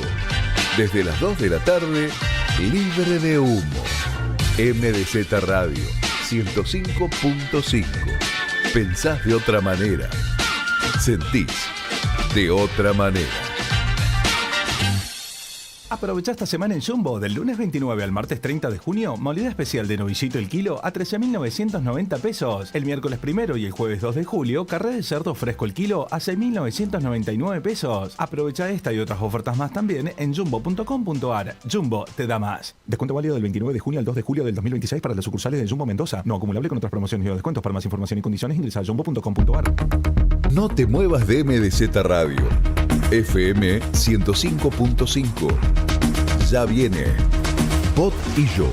Desde las 2 de la tarde, Libre de Humo. MDZ Radio 105.5. Pensás de otra manera. Sentís de otra manera. Aprovecha esta semana en Jumbo, del lunes 29 al martes 30 de junio, molida especial de novillito el kilo a 13.990 pesos. El miércoles 1 y el jueves 2 de julio, carré de cerdo fresco el kilo a 6.999 pesos. Aprovecha esta y otras ofertas más también en jumbo.com.ar. Jumbo te da más. Descuento válido del 29 de junio al 2 de julio del 2026 para las sucursales de Jumbo Mendoza. No acumulable con otras promociones y descuentos. Para más información y condiciones ingresa a jumbo.com.ar. No te muevas de MDZ Radio. FM 105.5. Ya viene Pot y yo.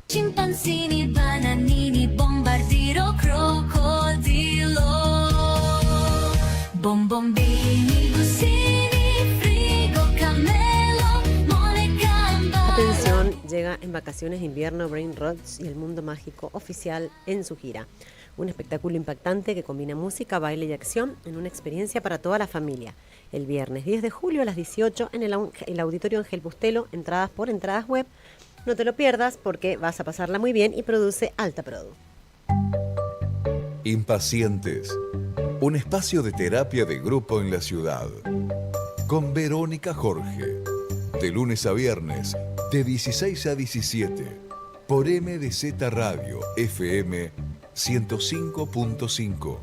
Chimpanzini, bananini, bombardiro, crocodilo. Bombombini, gusini, frigo, camelo, mole, gamba. Atención, llega en vacaciones de invierno Brain Rot y el Mundo Mágico oficial en su gira. Un espectáculo impactante que combina música, baile y acción en una experiencia para toda la familia. El viernes 10 de julio a las 18 en el Auditorio Ángel Bustelo, entradas por entradas web. No te lo pierdas porque vas a pasarla muy bien y produce Alta Produ. Impacientes. Un espacio de terapia de grupo en la ciudad. Con Verónica Jorge. De lunes a viernes, de 16 a 17. Por MDZ Radio FM 105.5.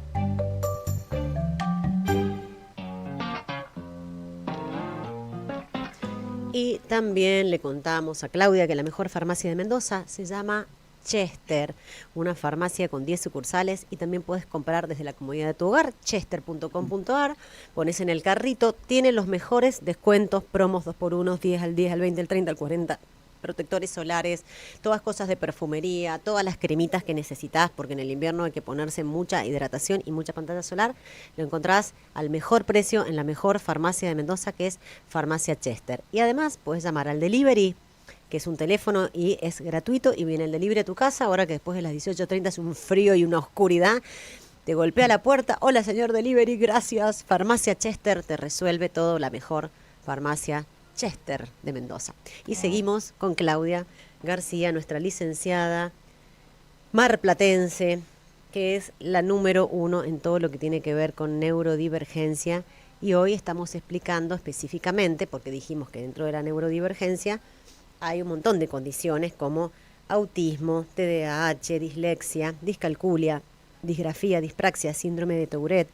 Y también le contamos a Claudia que la mejor farmacia de Mendoza se llama Chester, una farmacia con 10 sucursales, y también puedes comprar desde la comodidad de tu hogar, chester.com.ar, pones en el carrito, tiene los mejores descuentos, promos 2x1, 10 al 10, al 20, al 30, al 40, protectores solares, todas cosas de perfumería, todas las cremitas que necesitas, porque en el invierno hay que ponerse mucha hidratación y mucha pantalla solar. Lo encontrás al mejor precio en la mejor farmacia de Mendoza, que es Farmacia Chester. Y además puedes llamar al delivery, que es un teléfono y es gratuito, y viene el delivery a tu casa, ahora que después de las 18:30 es un frío y una oscuridad, te golpea la puerta, hola señor delivery, gracias, Farmacia Chester te resuelve todo, la mejor farmacia Chester de Mendoza. Y seguimos con Claudia García, nuestra licenciada marplatense, que es la número 1 en todo lo que tiene que ver con neurodivergencia, y hoy estamos explicando específicamente, porque dijimos que dentro de la neurodivergencia hay un montón de condiciones como autismo, TDAH, dislexia, discalculia, disgrafía, dispraxia, síndrome de Tourette,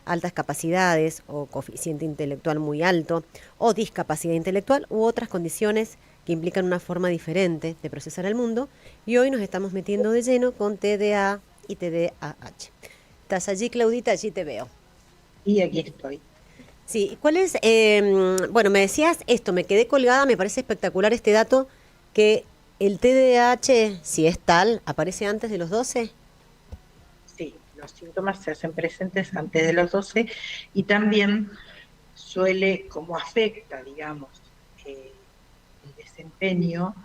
altas capacidades o coeficiente intelectual muy alto, o discapacidad intelectual, u otras condiciones que implican una forma diferente de procesar el mundo. Y hoy nos estamos metiendo de lleno con TDA y TDAH. ¿Estás allí, Claudita? Allí te veo. Y aquí estoy. Sí, ¿cuál es? Bueno, me decías esto, me quedé colgada, me parece espectacular este dato, que el TDAH, si es tal, aparece antes de los 12. Sí, los síntomas se hacen presentes antes de los 12 y también suele, como afecta, digamos, el desempeño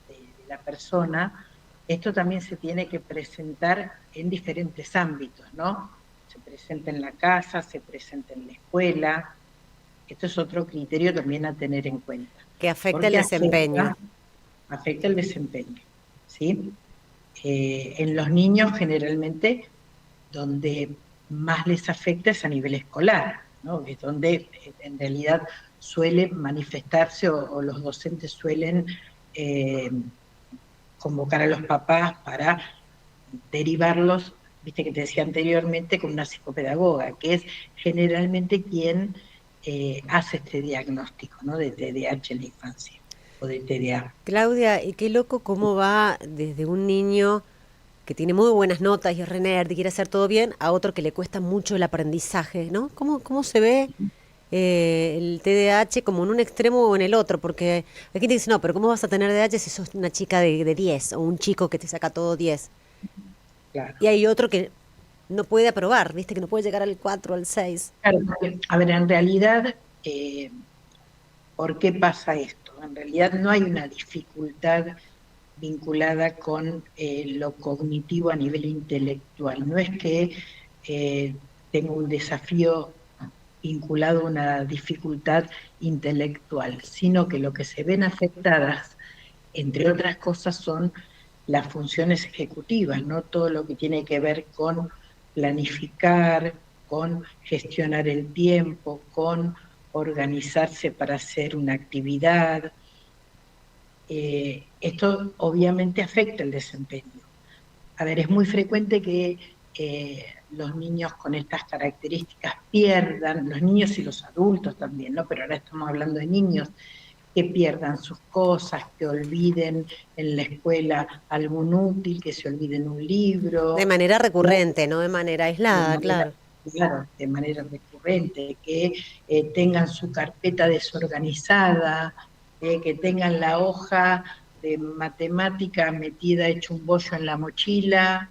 de la persona, esto también se tiene que presentar en diferentes ámbitos, ¿no? Se presenta en la casa, se presenta en la escuela. Esto es otro criterio también a tener en cuenta. Que afecta el desempeño. Afecta el desempeño, ¿sí? En los niños generalmente donde más les afecta es a nivel escolar, ¿no? Es donde en realidad suele manifestarse o los docentes suelen convocar a los papás para derivarlos, viste que te decía anteriormente, con una psicopedagoga, que es generalmente quien hace este diagnóstico, ¿no? De TDAH en la infancia o de TDA. Claudia, y qué loco cómo va desde un niño que tiene muy buenas notas y es re nerd y quiere hacer todo bien, a otro que le cuesta mucho el aprendizaje, ¿no? ¿Cómo se ve el TDAH como en un extremo o en el otro? Porque hay quien te dice, no, pero ¿cómo vas a tener TDAH si sos una chica de 10 o un chico que te saca todo 10? Claro. Y hay otro que no puede aprobar, ¿viste? Que no puede llegar al 4, al 6. Claro, porque, a ver, en realidad, ¿por qué pasa esto? En realidad no hay una dificultad vinculada con lo cognitivo a nivel intelectual. No es que tengo un desafío vinculado a una dificultad intelectual, sino que lo que se ven afectadas, entre otras cosas, son las funciones ejecutivas, ¿no? Todo lo que tiene que ver con planificar, con gestionar el tiempo, con organizarse para hacer una actividad. Esto obviamente afecta el desempeño. A ver, es muy frecuente que los niños con estas características pierdan, los niños y los adultos también, ¿no? Pero ahora estamos hablando de niños, que pierdan sus cosas, que olviden en la escuela algún útil, que se olviden un libro. De manera recurrente, no de manera aislada, claro. Claro, de manera recurrente, que tengan su carpeta desorganizada, que tengan la hoja de matemática metida hecho un bollo en la mochila,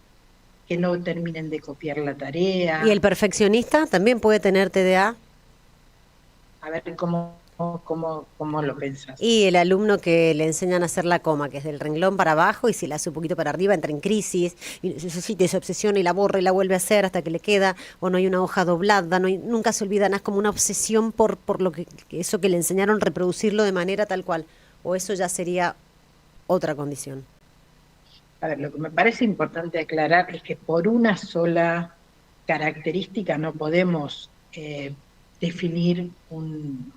que no terminen de copiar la tarea. ¿Y el perfeccionista también puede tener TDA? A ver cómo lo pensás. Y el alumno que le enseñan a hacer la coma, que es del renglón para abajo, y si la hace un poquito para arriba entra en crisis, y se obsesiona y la borra y la vuelve a hacer hasta que le queda, o no hay una hoja doblada, nunca se olvida nada, es como una obsesión por lo que eso que le enseñaron, reproducirlo de manera tal cual, o eso ya sería otra condición. A ver, lo que me parece importante aclarar es que por una sola característica no podemos definir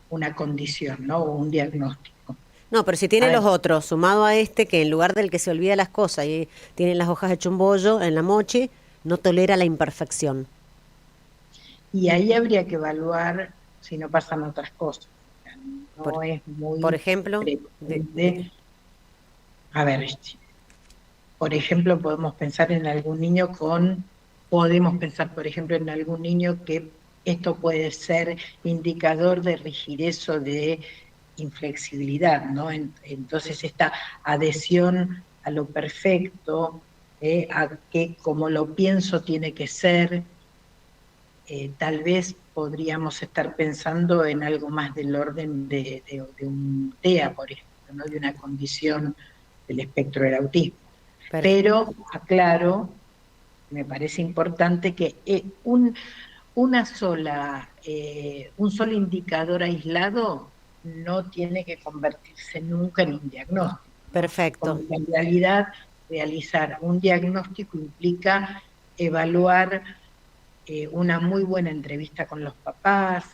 una condición, ¿no? O un diagnóstico. No, pero si tiene los otros, sumado a este, que en lugar del que se olvida las cosas y tiene las hojas hecho un bollo en la mochi, no tolera la imperfección. Y ahí habría que evaluar si no pasan otras cosas. Por ejemplo, a ver, Por ejemplo, podemos pensar, por ejemplo, en algún niño que esto puede ser indicador de rigidez o de inflexibilidad, ¿no? Entonces esta adhesión a lo perfecto, a que como lo pienso tiene que ser, tal vez podríamos estar pensando en algo más del orden de un TEA, por ejemplo, ¿no? De una condición del espectro del autismo. Pero aclaro, me parece importante que un solo indicador aislado no tiene que convertirse nunca en un diagnóstico. Perfecto. Porque en realidad realizar un diagnóstico implica evaluar una muy buena entrevista con los papás,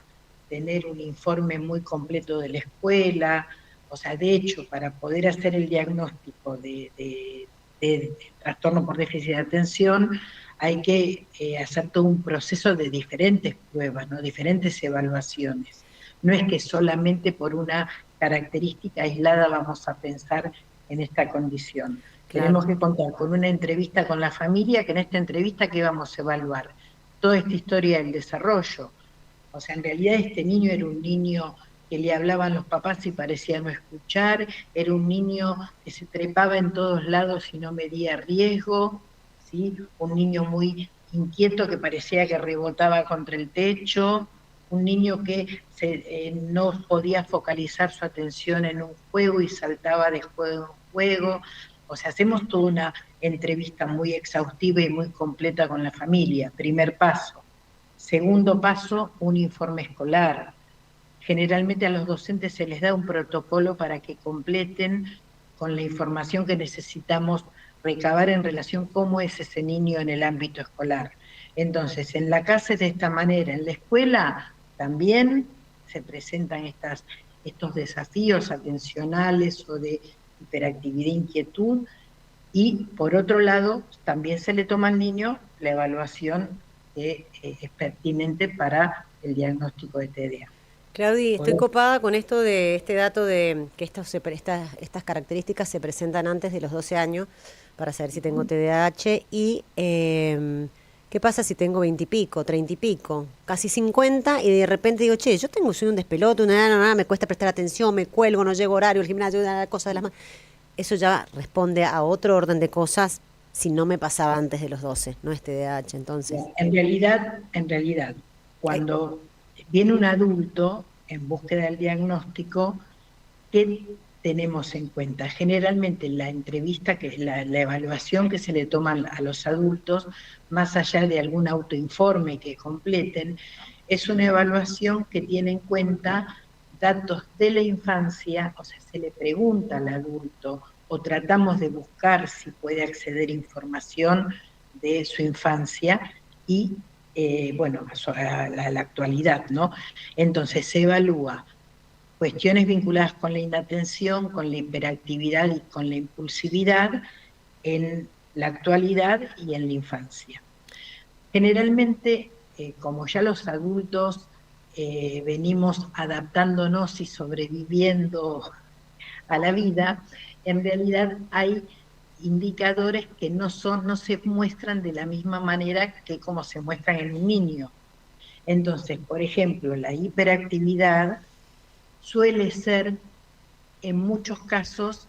tener un informe muy completo de la escuela. O sea, de hecho, para poder hacer el diagnóstico de trastorno por déficit de atención, hay que hacer todo un proceso de diferentes pruebas, ¿no? Diferentes evaluaciones. No es que solamente por una característica aislada vamos a pensar en esta condición. Claro. Tenemos que contar con una entrevista con la familia, que en esta entrevista, ¿qué vamos a evaluar? Toda esta historia del desarrollo. O sea, en realidad este niño era un niño que le hablaban los papás y parecía no escuchar, era un niño que se trepaba en todos lados y no medía riesgo, ¿sí? Un niño muy inquieto que parecía que rebotaba contra el techo, un niño que no podía focalizar su atención en un juego y saltaba de juego en juego. O sea, hacemos toda una entrevista muy exhaustiva y muy completa con la familia, primer paso. Segundo paso, un informe escolar. Generalmente a los docentes se les da un protocolo para que completen con la información que necesitamos recabar en relación cómo es ese niño en el ámbito escolar. Entonces, en la casa es de esta manera, en la escuela también se presentan estos desafíos atencionales o de hiperactividad e inquietud, y por otro lado, también se le toma al niño la evaluación que es pertinente para el diagnóstico de TDA. Claudi, estoy copada con esto de este dato de que estas características se presentan antes de los 12 años para saber si tengo TDAH y qué pasa si tengo 20 y pico, 30 y pico, casi 50 y de repente digo, che, soy un despelote, me cuesta prestar atención, me cuelgo, no llego a horario, el gimnasio, una cosa de las más. Eso ya responde a otro orden de cosas si no me pasaba antes de los 12, no es TDAH, entonces. En realidad, cuando viene un adulto en búsqueda del diagnóstico, ¿qué tenemos en cuenta? Generalmente la entrevista, que es la evaluación que se le toma a los adultos, más allá de algún autoinforme que completen, es una evaluación que tiene en cuenta datos de la infancia. O sea, se le pregunta al adulto o tratamos de buscar si puede acceder a información de su infancia y a la actualidad, ¿no? Entonces se evalúa cuestiones vinculadas con la inatención, con la hiperactividad y con la impulsividad en la actualidad y en la infancia. Generalmente, como ya los adultos venimos adaptándonos y sobreviviendo a la vida, en realidad hay indicadores que no se muestran de la misma manera que como se muestran en un niño. Entonces, por ejemplo, la hiperactividad suele ser, en muchos casos,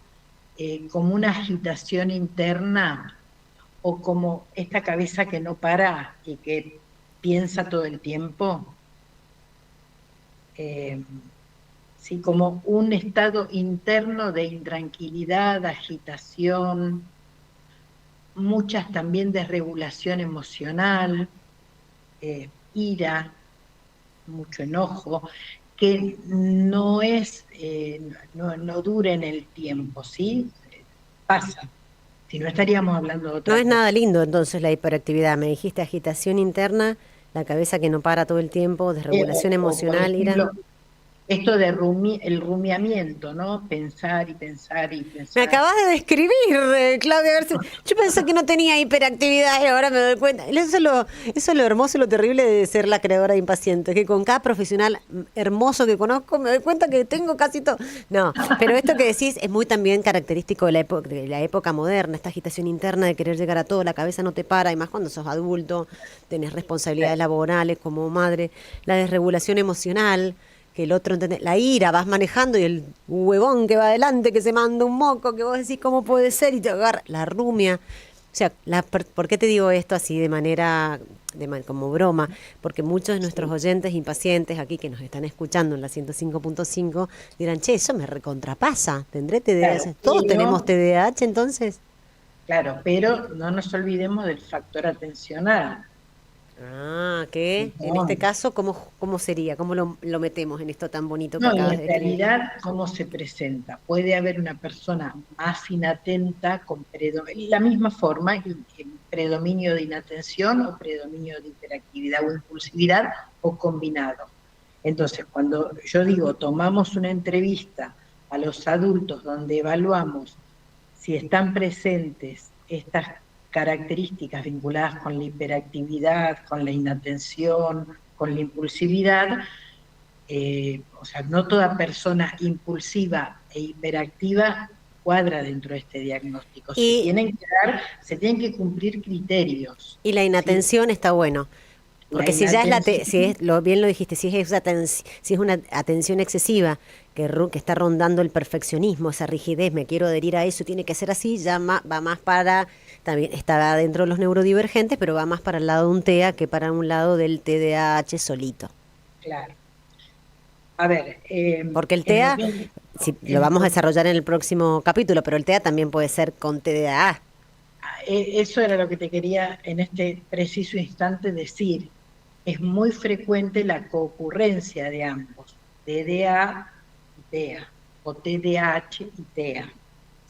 como una agitación interna o como esta cabeza que no para y que piensa todo el tiempo. Sí, como un estado interno de intranquilidad, agitación, muchas también desregulación emocional, ira, mucho enojo, que no dura en el tiempo, ¿sí? Pasa. Si no estaríamos hablando de otra No es cosa. nada lindo entonces la hiperactividad, me dijiste agitación interna, la cabeza que no para todo el tiempo, desregulación emocional, por ira. ejemplo, esto de el rumiamiento, ¿no? Pensar y pensar y pensar. Me acabas de describir, Claudia García. Yo pensé que no tenía hiperactividad y ahora me doy cuenta. Eso es lo hermoso y lo terrible de ser la creadora de Impacientes, que con cada profesional hermoso que conozco me doy cuenta que tengo casi todo. No, pero esto que decís es muy también característico de la época moderna, esta agitación interna de querer llegar a todo, la cabeza no te para, y más cuando sos adulto, tenés responsabilidades laborales como madre, la desregulación emocional, que el otro entiende, la ira, vas manejando y el huevón que va adelante, que se manda un moco, que vos decís cómo puede ser y te agarra la rumia. O sea, ¿por qué te digo esto así de manera, como broma? Porque muchos de nuestros oyentes impacientes aquí que nos están escuchando en la 105.5 dirán, che, eso me recontrapasa, ¿tendré TDAH? Claro, ¿Todos pero- tenemos TDAH entonces? Claro, pero no nos olvidemos del factor atencional. Ah, que en este caso, ¿cómo sería? ¿Cómo lo metemos en esto tan bonito que No, y acabas en de describir? realidad, ¿cómo se presenta? Puede haber una persona más inatenta con la misma forma, el predominio de inatención o predominio de hiperactividad o impulsividad o combinado. Entonces, cuando yo digo, tomamos una entrevista a los adultos donde evaluamos si están presentes estas características vinculadas con la hiperactividad, con la inatención, con la impulsividad, o sea, no toda persona impulsiva e hiperactiva cuadra dentro de este diagnóstico. Y- Se tienen que cumplir criterios. Y la inatención está bueno. Porque La si ya es inatención- si es, bien lo dijiste, si es una atención excesiva que está rondando el perfeccionismo, esa rigidez, me quiero adherir a eso, tiene que ser así, ya va más para, también está dentro de los neurodivergentes, pero va más para el lado de un TEA que para un lado del TDAH solito. Claro. A ver, Porque el TEA, en lo vamos a desarrollar en el próximo capítulo, pero el TEA también puede ser con TDAH. Eso era lo que te quería en este preciso instante decir. Es muy frecuente la concurrencia de ambos, TDA y TEA, o TDAH y TEA.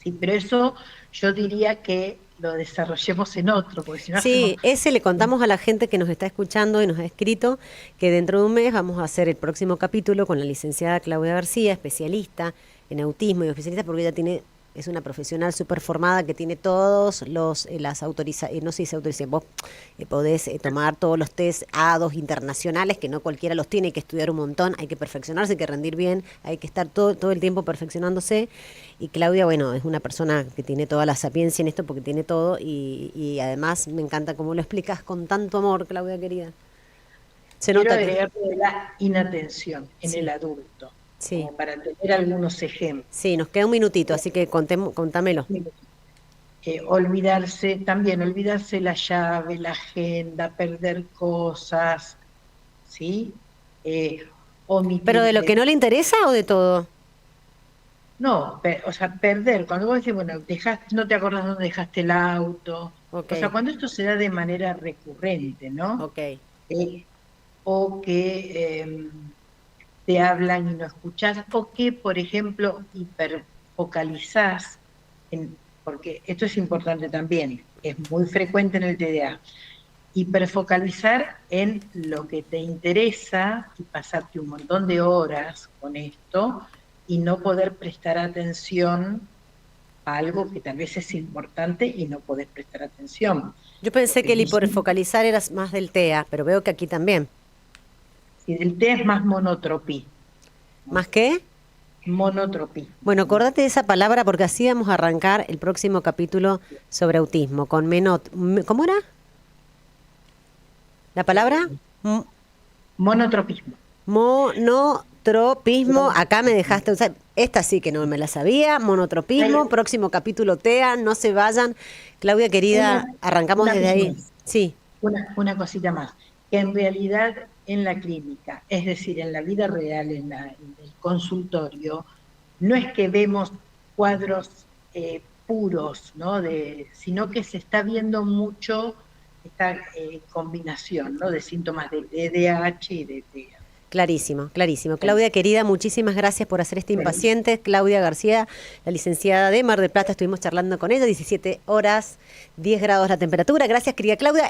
¿Sí? Pero eso yo diría que lo desarrollemos en otro, porque si no Sí, hacemos- ese le contamos a la gente que nos está escuchando y nos ha escrito que dentro de un mes vamos a hacer el próximo capítulo con la licenciada Claudia García, especialista en autismo y especialista porque ella es una profesional súper formada que tiene todos las autorizaciones, no sé si se autoriza, vos podés tomar todos los test A2 internacionales, que no cualquiera los tiene, hay que estudiar un montón, hay que perfeccionarse, hay que rendir bien, hay que estar todo el tiempo perfeccionándose. Y Claudia, bueno, es una persona que tiene toda la sapiencia en esto porque tiene todo y además me encanta cómo lo explicas con tanto amor, Claudia querida. Se quiero nota que... agregar de la inatención en el adulto, como para tener algunos ejemplos. Sí, nos queda un minutito, así que contámelo. Olvidarse la llave, la agenda, perder cosas, ¿sí? Omitir. ¿Pero de lo que no le interesa o de todo? No, o sea, perder. Cuando vos decís, bueno, no te acordás dónde dejaste el auto. Ok. O sea, cuando esto se da de manera recurrente, ¿no? Ok. O que te hablan y no escuchás, o que, por ejemplo, hiperfocalizás, porque esto es importante también, es muy frecuente en el TDA, hiperfocalizar en lo que te interesa y pasarte un montón de horas con esto y no poder prestar atención a algo que tal vez es importante y no podés prestar atención. Yo pensé que el hiperfocalizar era más del TEA, pero veo que aquí también. Y del TEA es más monotropía. ¿Más qué? Monotropía. Bueno, acordate de esa palabra porque así vamos a arrancar el próximo capítulo sobre autismo, con ¿cómo era? ¿La palabra? Monotropismo. Monotropismo, acá me dejaste usar, esta sí que no me la sabía, monotropismo, próximo capítulo TEA, no se vayan. Claudia querida, arrancamos desde ahí. Más. Sí. Una cosita más, que en realidad en la clínica, es decir, en la vida real, en el consultorio, no es que vemos cuadros puros, ¿no? Sino que se está viendo mucho esta combinación, ¿no? De síntomas de TDAH y de TEA. Clarísimo, clarísimo. Claudia querida, muchísimas gracias por hacer este Impacientes. Claudia García, la licenciada de Mar del Plata, estuvimos charlando con ella, 17 horas, 10 grados la temperatura. Gracias, querida Claudia.